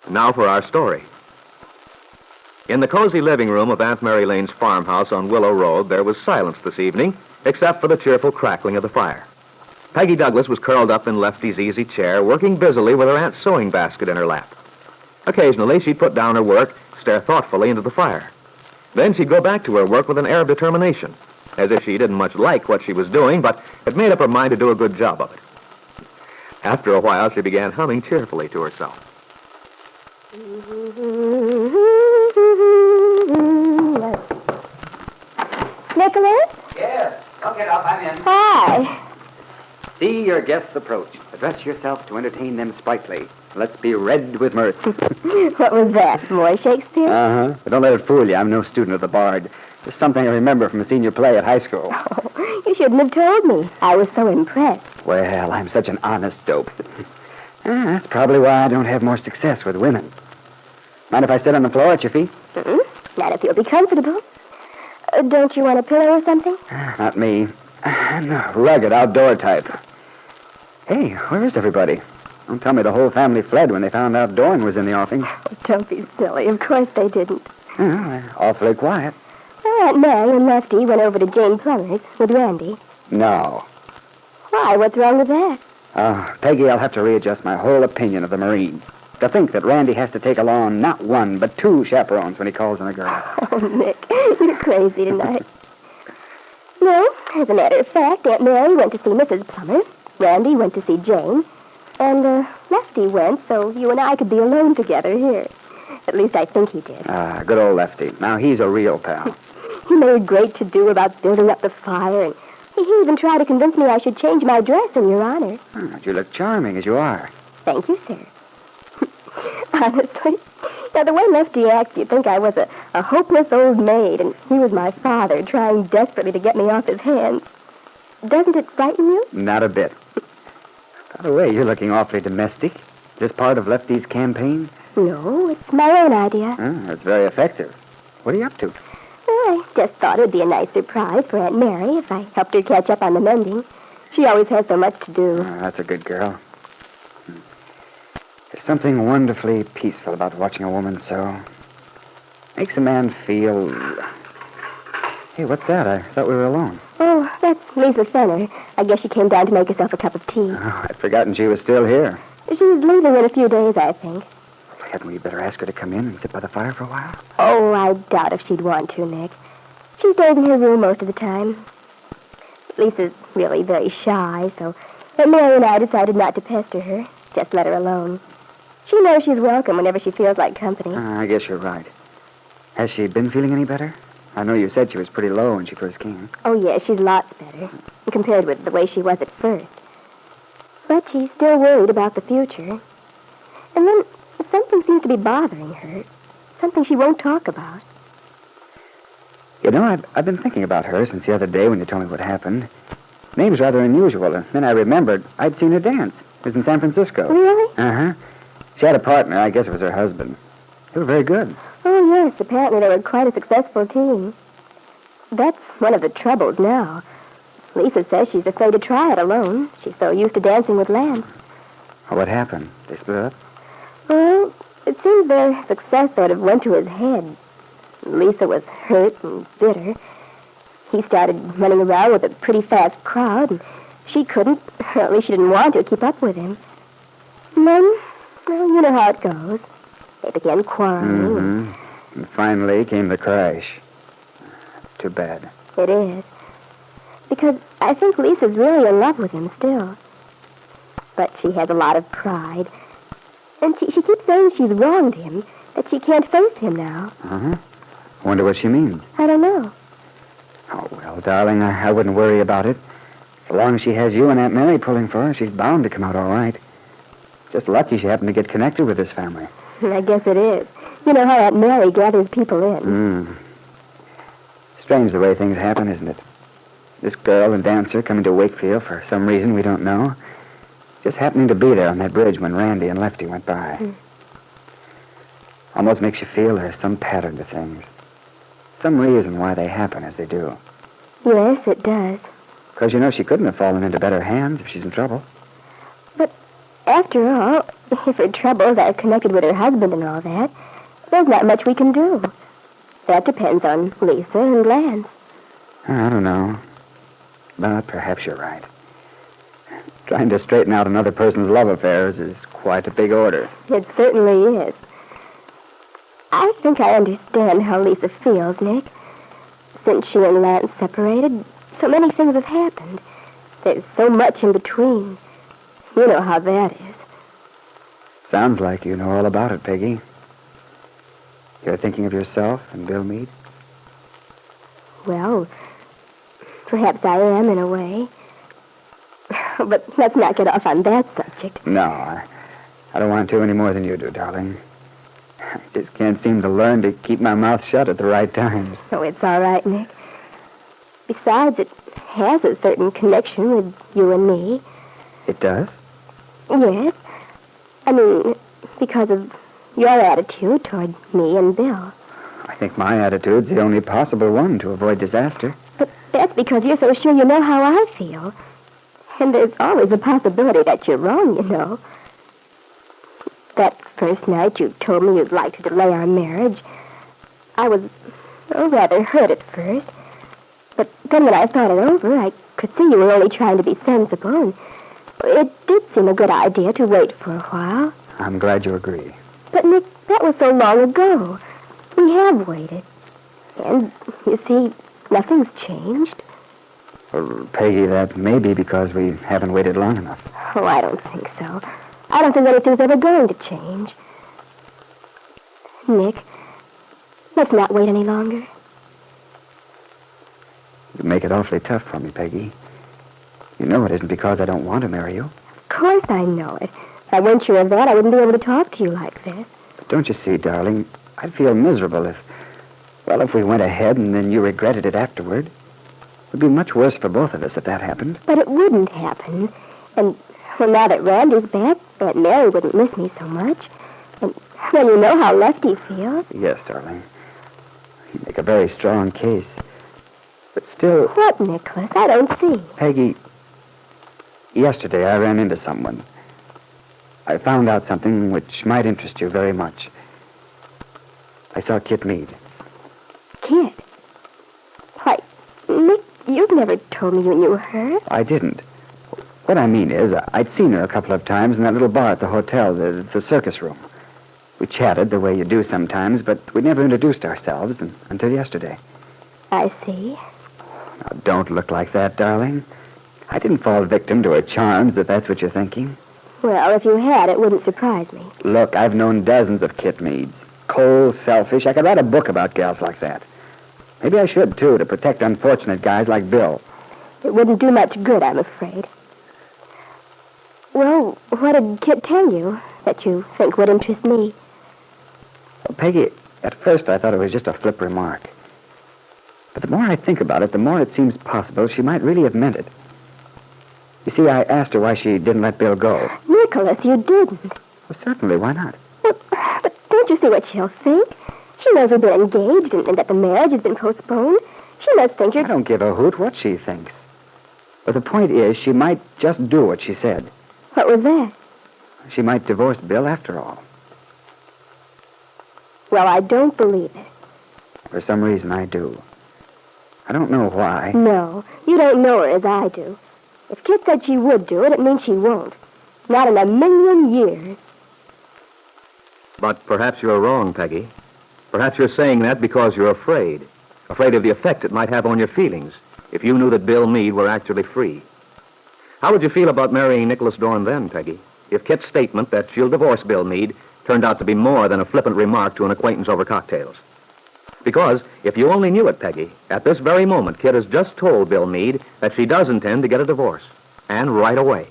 Now for our story. In the cozy living room of Aunt Mary Lane's farmhouse on Willow Road, there was silence this evening, except for the cheerful crackling of the fire. Peggy Douglas was curled up in Lefty's easy chair, working busily with her aunt's sewing basket in her lap. Occasionally, she'd put down her work, stare thoughtfully into the fire. Then she'd go back to her work with an air of determination, as if she didn't much like what she was doing, but had made up her mind to do a good job of it. After a while, she began humming cheerfully to herself. Nicholas? Yes. Don't get up. I'm in. Hi. See your guests approach. Address yourself to entertain them sprightly. Let's be red with mirth. What was that, more Shakespeare? Uh-huh. But don't let it fool you. I'm no student of the Bard. Just something I remember from a senior play at high school. Oh, you shouldn't have told me. I was so impressed. Well, I'm such an honest dope. That's probably why I don't have more success with women. Mind if I sit on the floor at your feet? Not if you'll be comfortable. Don't you want a pillow or something? Not me. I'm the rugged outdoor type. Hey, where is everybody? Don't tell me the whole family fled when they found out Dorn was in the offing. Oh, don't be silly. Of course they didn't. Well, they're awfully quiet. Aunt Mary and Lefty went over to Jane Plummer's with Randy. No. Why? What's wrong with that? Peggy, I'll have to readjust my whole opinion of the Marines. To think that Randy has to take along not one, but two chaperones when he calls on a girl. Oh, Nick, you're crazy tonight. No, as a matter of fact, Aunt Mary went to see Mrs. Plummer, Randy went to see Jane, and Lefty went so you and I could be alone together here. At least I think he did. Good old Lefty. Now, he's a real pal. He made great to-do about building up the fire, and he even tried to convince me I should change my dress in your honor. But you look charming as you are. Thank you, sir. Honestly, now the way Lefty acts, you'd think I was a hopeless old maid, and he was my father trying desperately to get me off his hands. Doesn't it frighten you? Not a bit. By the way, you're looking awfully domestic. Is this part of Lefty's campaign? No, it's my own idea. That's very effective. What are you up to? Well, I just thought it would be a nice surprise for Aunt Mary if I helped her catch up on the mending. She always has so much to do. That's a good girl. There's something wonderfully peaceful about watching a woman sew. Makes a man feel... Hey, what's that? I thought we were alone. Oh, that's Lisa Fenner. I guess she came down to make herself a cup of tea. Oh, I'd forgotten she was still here. She's leaving in a few days, I think. Hadn't we better ask her to come in and sit by the fire for a while? Oh, I doubt if she'd want to, Nick. She stays in her room most of the time. Lisa's really very shy, so Aunt Mary and I decided not to pester her. Just let her alone. She knows she's welcome whenever she feels like company. I guess you're right. Has she been feeling any better? I know you said she was pretty low when she first came. Oh, yes, she's lots better, compared with the way she was at first. But she's still worried about the future. And then something seems to be bothering her. Something she won't talk about. You know, I've been thinking about her since the other day when you told me what happened. Name's rather unusual, and then I remembered I'd seen her dance. It was in San Francisco. Really? Uh-huh. She had a partner. I guess it was her husband. They were very good. Oh, yes, apparently they were quite a successful team. That's one of the troubles now. Lisa says she's afraid to try it alone. She's so used to dancing with Lance. What happened? They split up? Well, it seems their success sort of went to his head. Lisa was hurt and bitter. He started running around with a pretty fast crowd, and she couldn't, or at least she didn't want to, keep up with him. And then, well, you know how it goes. They began quarreling. And finally came the crash. It's too bad. It is. Because I think Lisa's really in love with him still. But she has a lot of pride. And she keeps saying she's wronged him, that she can't face him now. Wonder what she means. I don't know. Oh, well, darling, I wouldn't worry about it. So long as she has you and Aunt Mary pulling for her, she's bound to come out all right. Just lucky she happened to get connected with this family. I guess it is. You know how Aunt Mary gathers people in. Strange the way things happen, isn't it? This girl and dancer coming to Wakefield for some reason we don't know. Just happening to be there on that bridge when Randy and Lefty went by. Almost makes you feel there's some pattern to things. Some reason why they happen as they do. Yes, it does. Because, you know, she couldn't have fallen into better hands if she's in trouble. But After all, if her troubles are connected with her husband and all that, there's not much we can do. That depends on Lisa and Lance. I don't know. But perhaps you're right. Trying to straighten out another person's love affairs is quite a big order. It certainly is. I think I understand how Lisa feels, Nick. Since she and Lance separated, so many things have happened. There's so much in between. You know how that is. Sounds like you know all about it, Peggy. You're thinking of yourself and Bill Meade? Well, perhaps I am in a way. But let's not get off on that subject. No, I don't want to any more than you do, darling. I just can't seem to learn to keep my mouth shut at the right times. Oh, it's all right, Nick. Besides, it has a certain connection with you and me. It does? Yes. I mean, because of your attitude toward me and Bill. I think my attitude's the only possible one to avoid disaster. But that's because you're so sure you know how I feel. And there's always a possibility that you're wrong, you know. That first night you told me you'd like to delay our marriage, I was rather hurt at first. But then when I thought it over, I could see you were only trying to be sensible, and it did seem a good idea to wait for a while. I'm glad you agree. But, Nick, that was so long ago. We have waited. And, you see, nothing's changed. Well, Peggy, that may be because we haven't waited long enough. Oh, I don't think so. I don't think anything's ever going to change. Nick, let's not wait any longer. You make it awfully tough for me, Peggy. You know it isn't because I don't want to marry you. Of course I know it. If I weren't sure of that, I wouldn't be able to talk to you like this. But don't you see, darling, I'd feel miserable if we went ahead and then you regretted it afterward. It would be much worse for both of us if that happened. But it wouldn't happen. And, well, now that Randy's back, Aunt Mary wouldn't miss me so much. And, well, you know how Lefty feels. Yes, darling. You make a very strong case. But still... What, Nicholas? I don't see. Peggy, yesterday I ran into someone. I found out something which might interest you very much. I saw Kitt Meade. Kitt? Why, Nick, you've never told me you knew her. I didn't. What I mean is, I'd seen her a couple of times in that little bar at the hotel, the circus room. We chatted the way you do sometimes, but we never introduced ourselves until yesterday. I see. Now, don't look like that, darling. I didn't fall victim to her charms, if that's what you're thinking. Well, if you had, it wouldn't surprise me. Look, I've known dozens of Kitt Meades. Cold, selfish. I could write a book about gals like that. Maybe I should, too, to protect unfortunate guys like Bill. It wouldn't do much good, I'm afraid. Well, what did Kitt tell you that you think would interest me? Well, Peggy, at first I thought it was just a flip remark. But the more I think about it, the more it seems possible she might really have meant it. You see, I asked her why she didn't let Bill go. Nicholas, you didn't. Well, certainly, why not? Well, but don't you see what she'll think? She knows we've been engaged and that the marriage has been postponed. She must think you're... I don't give a hoot what she thinks. But the point is, she might just do what she said. What was that? She might divorce Bill after all. Well, I don't believe it. For some reason, I do. I don't know why. No, you don't know her as I do. If Kitt said she would do it, it means she won't. Not in a million years. But perhaps you're wrong, Peggy. Perhaps you're saying that because you're afraid. Afraid of the effect it might have on your feelings if you knew that Bill Meade were actually free. How would you feel about marrying Nicholas Dorn then, Peggy, if Kitt's statement that she'll divorce Bill Meade turned out to be more than a flippant remark to an acquaintance over cocktails? Because if you only knew it, Peggy, at this very moment, Kitt has just told Bill Meade that she does intend to get a divorce, and right away.